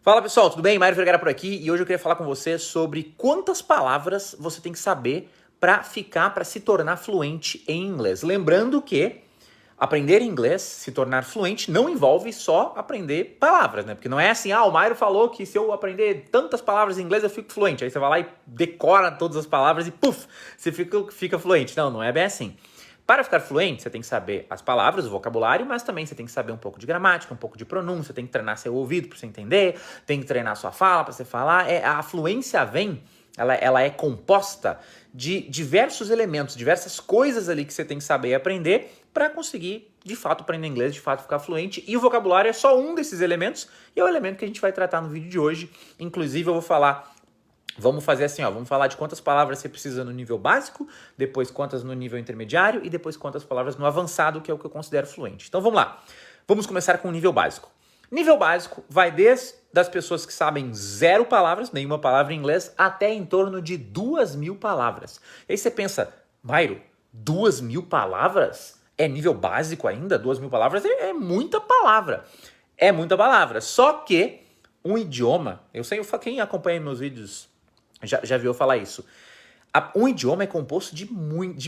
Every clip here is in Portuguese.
Fala pessoal, tudo bem? Mário Vergara por aqui e hoje eu queria falar com você sobre quantas palavras você tem que saber para se tornar fluente em inglês. Lembrando que aprender inglês, se tornar fluente, não envolve só aprender palavras, né? Porque não é assim, o Mário falou que se eu aprender tantas palavras em inglês eu fico fluente. Aí você vai lá e decora todas as palavras e puf, você fica fluente. Não é bem assim. Para ficar fluente, você tem que saber as palavras, o vocabulário, mas também você tem que saber um pouco de gramática, um pouco de pronúncia, tem que treinar seu ouvido para você entender, tem que treinar sua fala para você falar. A fluência ela é composta de diversos elementos, diversas coisas ali que você tem que saber aprender para conseguir, de fato, aprender inglês, de fato, ficar fluente. E o vocabulário é só um desses elementos e é o elemento que a gente vai tratar no vídeo de hoje. Inclusive, eu vou falar... Vamos fazer assim, vamos falar de quantas palavras você precisa no nível básico, depois quantas no nível intermediário e depois quantas palavras no avançado, que é o que eu considero fluente. Então vamos lá. Vamos começar com o nível básico. Nível básico vai desde das pessoas que sabem 0 palavras, nenhuma palavra em inglês, até em torno de 2.000 palavras. E aí você pensa, Mairo, 2.000 palavras? É nível básico ainda? 2.000 palavras é muita palavra. É muita palavra. Só que um idioma, eu sei, quem acompanha meus vídeos já viu eu falar isso. Um idioma é composto de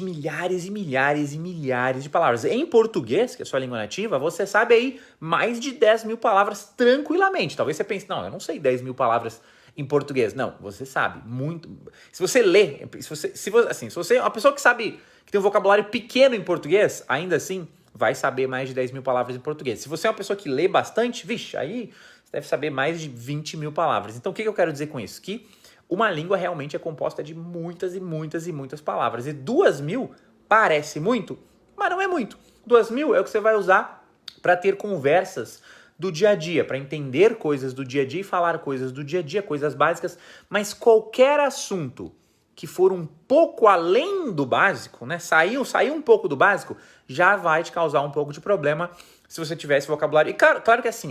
milhares e milhares e milhares de palavras. Em português, que é a sua língua nativa, você sabe aí mais de 10.000 palavras tranquilamente. Talvez você pense, não, eu não sei 10.000 palavras em português. Não, você sabe muito. Se você lê, se você é uma pessoa que sabe, que tem um vocabulário pequeno em português, ainda assim, vai saber mais de 10.000 palavras em português. Se você é uma pessoa que lê bastante, vixe, aí você deve saber mais de 20.000 palavras. Então, o que eu quero dizer com isso? Que uma língua realmente é composta de muitas e muitas e muitas palavras. E 2.000 parece muito, mas não é muito. 2.000 é o que você vai usar para ter conversas do dia a dia, para entender coisas do dia a dia e falar coisas do dia a dia, coisas básicas. Mas qualquer assunto que for um pouco além do básico, né? Sair um pouco do básico, já vai te causar um pouco de problema se você tiver esse vocabulário. E claro que assim,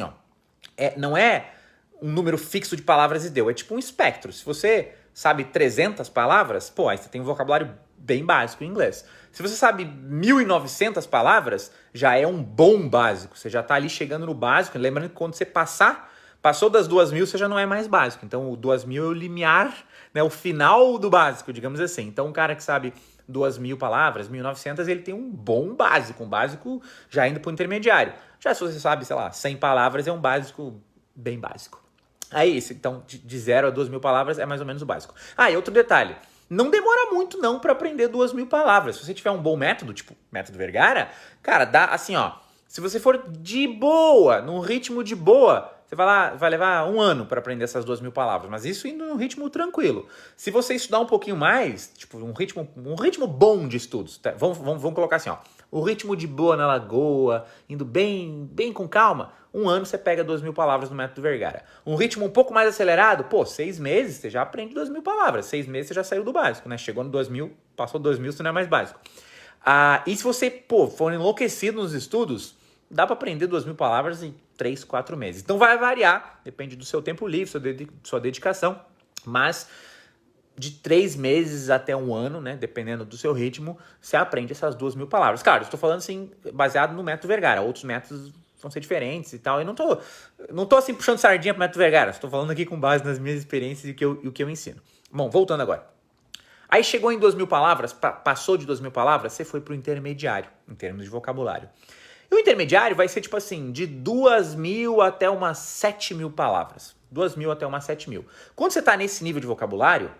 não é um número fixo de palavras e deu. É tipo um espectro. Se você sabe 300 palavras, aí você tem um vocabulário bem básico em inglês. Se você sabe 1.900 palavras, já é um bom básico. Você já está ali chegando no básico. Lembrando que quando você passou das 2.000, você já não é mais básico. Então, o 2.000 é o limiar, né, o final do básico, digamos assim. Então, um cara que sabe 2.000 palavras, 1.900, ele tem um bom básico. Um básico já indo para o intermediário. Já se você sabe, 100 palavras, é um básico bem básico. Aí, então, de 0 a 2.000 palavras é mais ou menos o básico. E outro detalhe. Não demora muito, não, para aprender 2.000 palavras. Se você tiver um bom método, tipo método Vergara, cara, dá assim, se você for de boa, num ritmo de boa, você vai levar 1 ano para aprender essas 2.000 palavras. Mas isso indo num ritmo tranquilo. Se você estudar um pouquinho mais, tipo, um ritmo bom de estudos, tá? Vamos colocar assim, o ritmo de boa na lagoa, indo bem com calma, 1 ano você pega 2.000 palavras no método Vergara. Um ritmo um pouco mais acelerado, 6 meses você já aprende 2.000 palavras. 6 meses você já saiu do básico, né? Chegou no 2.000, passou 2.000, você não é mais básico. E se você, for enlouquecido nos estudos, dá para aprender 2.000 palavras em 3, 4 meses. Então vai variar, depende do seu tempo livre, sua dedicação, mas de 3 meses até 1 ano, né, dependendo do seu ritmo, você aprende essas 2.000 palavras. Claro, estou falando assim, baseado no método Vergara. Outros métodos vão ser diferentes e tal. Eu não tô assim puxando sardinha pro método Vergara. Estou falando aqui com base nas minhas experiências e o que eu ensino. Bom, voltando agora. Aí chegou em 2.000 palavras, passou de 2.000 palavras, você foi pro intermediário, em termos de vocabulário. E o intermediário vai ser tipo assim, de 2.000 até umas 7.000 palavras. 2.000 até umas 7.000. Quando você está nesse nível de vocabulário,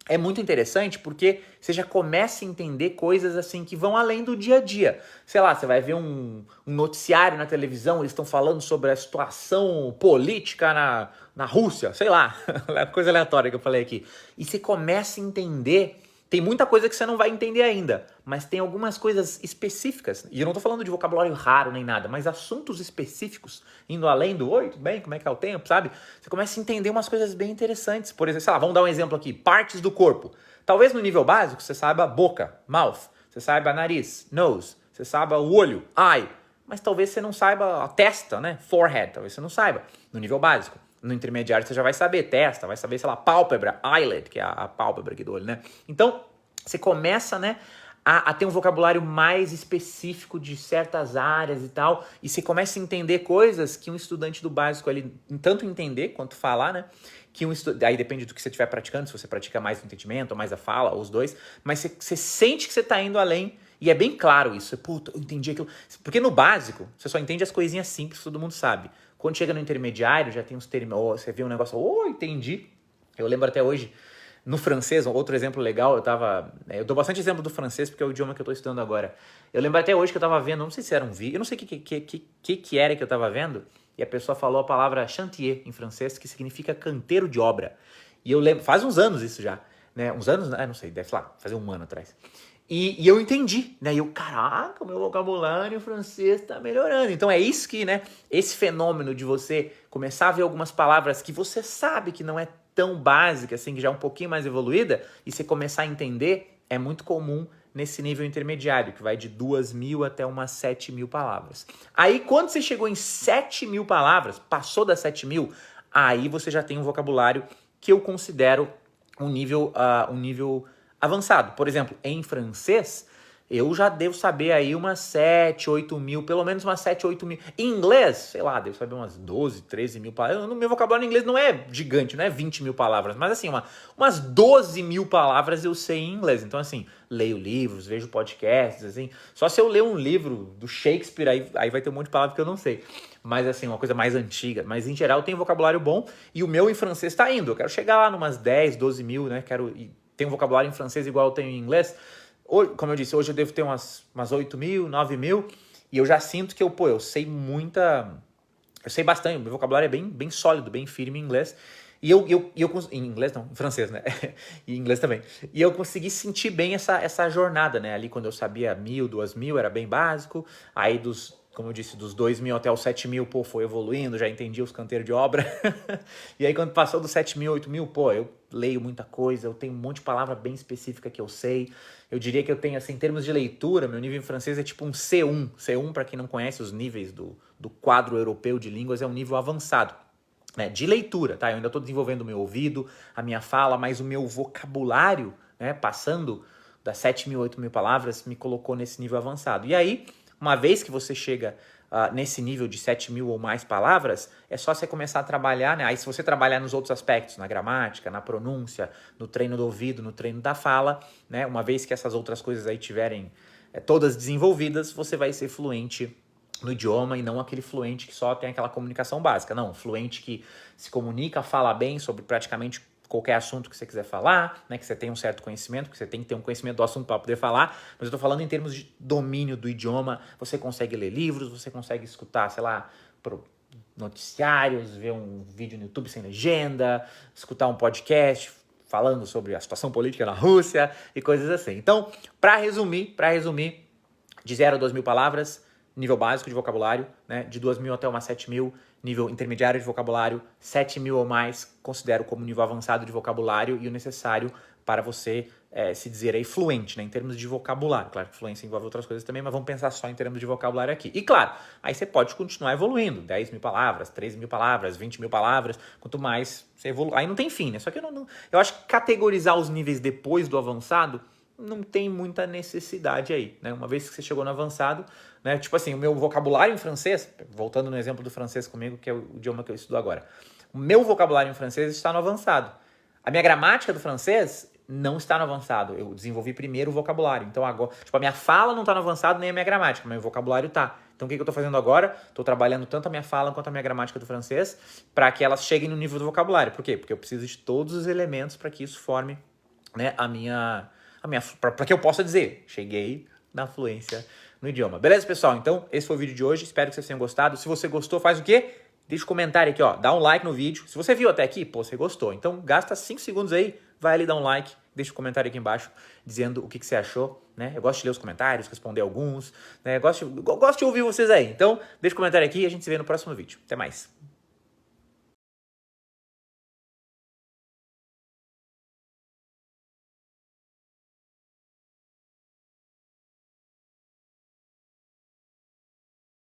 é muito interessante porque você já começa a entender coisas assim que vão além do dia a dia. Sei lá, você vai ver um noticiário na televisão, eles estão falando sobre a situação política na Rússia, sei lá, coisa aleatória que eu falei aqui. E você começa a entender. Tem muita coisa que você não vai entender ainda, mas tem algumas coisas específicas, e eu não tô falando de vocabulário raro nem nada, mas assuntos específicos, indo além do oi, tudo bem, como é que é o tempo, sabe? Você começa a entender umas coisas bem interessantes. Por exemplo, vamos dar um exemplo aqui, partes do corpo. Talvez no nível básico você saiba boca, mouth, você saiba nariz, nose, você saiba o olho, eye, mas talvez você não saiba a testa, né, forehead, talvez você não saiba, no nível básico. No intermediário você já vai saber testa, vai saber, pálpebra, eyelid, que é a pálpebra aqui do olho, né? Então, você começa, né, a ter um vocabulário mais específico de certas áreas e tal, e você começa a entender coisas que um estudante do básico, ele tanto entender quanto falar, né? Que aí depende do que você estiver praticando, se você pratica mais o entendimento ou mais a fala, ou os dois, mas você sente que você está indo além, e é bem claro isso. Puta, eu entendi aquilo. Porque no básico, você só entende as coisinhas simples que todo mundo sabe. Quando chega no intermediário, já tem uns termos, você vê um negócio, entendi. Eu lembro até hoje, no francês, outro exemplo legal, eu dou bastante exemplo do francês porque é o idioma que eu estou estudando agora. Eu lembro até hoje que eu estava vendo, não sei se era um vídeo, eu não sei o que era que eu estava vendo, e a pessoa falou a palavra chantier em francês, que significa canteiro de obra. E eu lembro, faz uns anos isso já, né? Uns anos, não sei, deve lá, fazer um ano atrás. E eu entendi, né? E eu, caraca, o meu vocabulário francês tá melhorando. Então é isso que, né? Esse fenômeno de você começar a ver algumas palavras que você sabe que não é tão básica, assim, que já é um pouquinho mais evoluída, e você começar a entender, é muito comum nesse nível intermediário, que vai de 2.000 até umas 7.000 palavras. Aí, quando você chegou em 7.000 palavras, passou das 7.000, aí você já tem um vocabulário que eu considero um nível avançado. Por exemplo, em francês, eu já devo saber aí umas 7, 8 mil, pelo menos umas 7, 8 mil. Em inglês, sei lá, devo saber umas 12, 13 mil palavras. No meu vocabulário em inglês não é gigante, não é 20 mil palavras, mas assim, umas 12 mil palavras eu sei em inglês. Então assim, leio livros, vejo podcasts, assim. Só se eu ler um livro do Shakespeare, aí vai ter um monte de palavras que eu não sei. Mas assim, uma coisa mais antiga. Mas em geral eu tenho vocabulário bom e o meu em francês tá indo. Eu quero chegar lá numas 10, 12 mil, né? Tenho um vocabulário em francês igual eu tenho em inglês. Hoje, como eu disse, hoje eu devo ter umas 8 mil, 9 mil, e eu já sinto que eu sei eu sei bastante, o meu vocabulário é bem sólido, bem firme em inglês, em inglês não, em francês, né, e em inglês também, e eu consegui sentir bem essa jornada, né, ali quando eu sabia 1.000, 2.000, era bem básico, aí como eu disse, dos 2.000 até os 7.000, foi evoluindo, já entendi os canteiros de obra. E aí, quando passou dos 7.000, 8.000, eu leio muita coisa, eu tenho um monte de palavra bem específica que eu sei. Eu diria que eu tenho, assim, em termos de leitura, meu nível em francês é tipo um C1. C1, para quem não conhece os níveis do quadro europeu de línguas, é um nível avançado, né, de leitura, tá? Eu ainda estou desenvolvendo o meu ouvido, a minha fala, mas o meu vocabulário, né, passando das 7.000, 8.000 palavras, me colocou nesse nível avançado. E aí, uma vez que você chega nesse nível de 7.000 ou mais palavras, é só você começar a trabalhar, né? Aí se você trabalhar nos outros aspectos, na gramática, na pronúncia, no treino do ouvido, no treino da fala, né? Uma vez que essas outras coisas aí tiverem todas desenvolvidas, você vai ser fluente no idioma e não aquele fluente que só tem aquela comunicação básica. Não, fluente que se comunica, fala bem sobre praticamente qualquer assunto que você quiser falar, né, que você tenha um certo conhecimento, que você tem que ter um conhecimento do assunto para poder falar, mas eu estou falando em termos de domínio do idioma. Você consegue ler livros, você consegue escutar, sei lá, noticiários, ver um vídeo no YouTube sem legenda, escutar um podcast falando sobre a situação política na Rússia e coisas assim. Então, para resumir, de 0 a 2.000 palavras, nível básico de vocabulário, né, de 2.000 até umas 7.000, nível intermediário de vocabulário, 7.000 ou mais considero como nível avançado de vocabulário e o necessário para você se dizer aí fluente, né, em termos de vocabulário. Claro que fluência envolve outras coisas também, mas vamos pensar só em termos de vocabulário aqui. E claro, aí você pode continuar evoluindo, 10.000 palavras, 13.000 palavras, 20.000 palavras, quanto mais você evolui, aí não tem fim, né, só que eu acho que categorizar os níveis depois do avançado não tem muita necessidade aí, né? Uma vez que você chegou no avançado, né? Tipo assim, o meu vocabulário em francês, voltando no exemplo do francês comigo, que é o idioma que eu estudo agora, o meu vocabulário em francês está no avançado. A minha gramática do francês não está no avançado. Eu desenvolvi primeiro o vocabulário. Então agora, tipo, a minha fala não está no avançado, nem a minha gramática, mas o vocabulário tá. Então o que eu estou fazendo agora? Estou trabalhando tanto a minha fala quanto a minha gramática do francês para que elas cheguem no nível do vocabulário. Por quê? Porque eu preciso de todos os elementos para que isso forme, né, para que eu possa dizer, cheguei na fluência no idioma. Beleza, pessoal? Então, esse foi o vídeo de hoje. Espero que vocês tenham gostado. Se você gostou, faz o quê? Deixa um comentário aqui, ó. Dá um like no vídeo. Se você viu até aqui, você gostou. Então, gasta 5 segundos aí, vai ali dar um like, deixa um comentário aqui embaixo dizendo o que você achou, né? Eu gosto de ler os comentários, responder alguns, né? Gosto de ouvir vocês aí. Então, deixa um comentário aqui e a gente se vê no próximo vídeo. Até mais.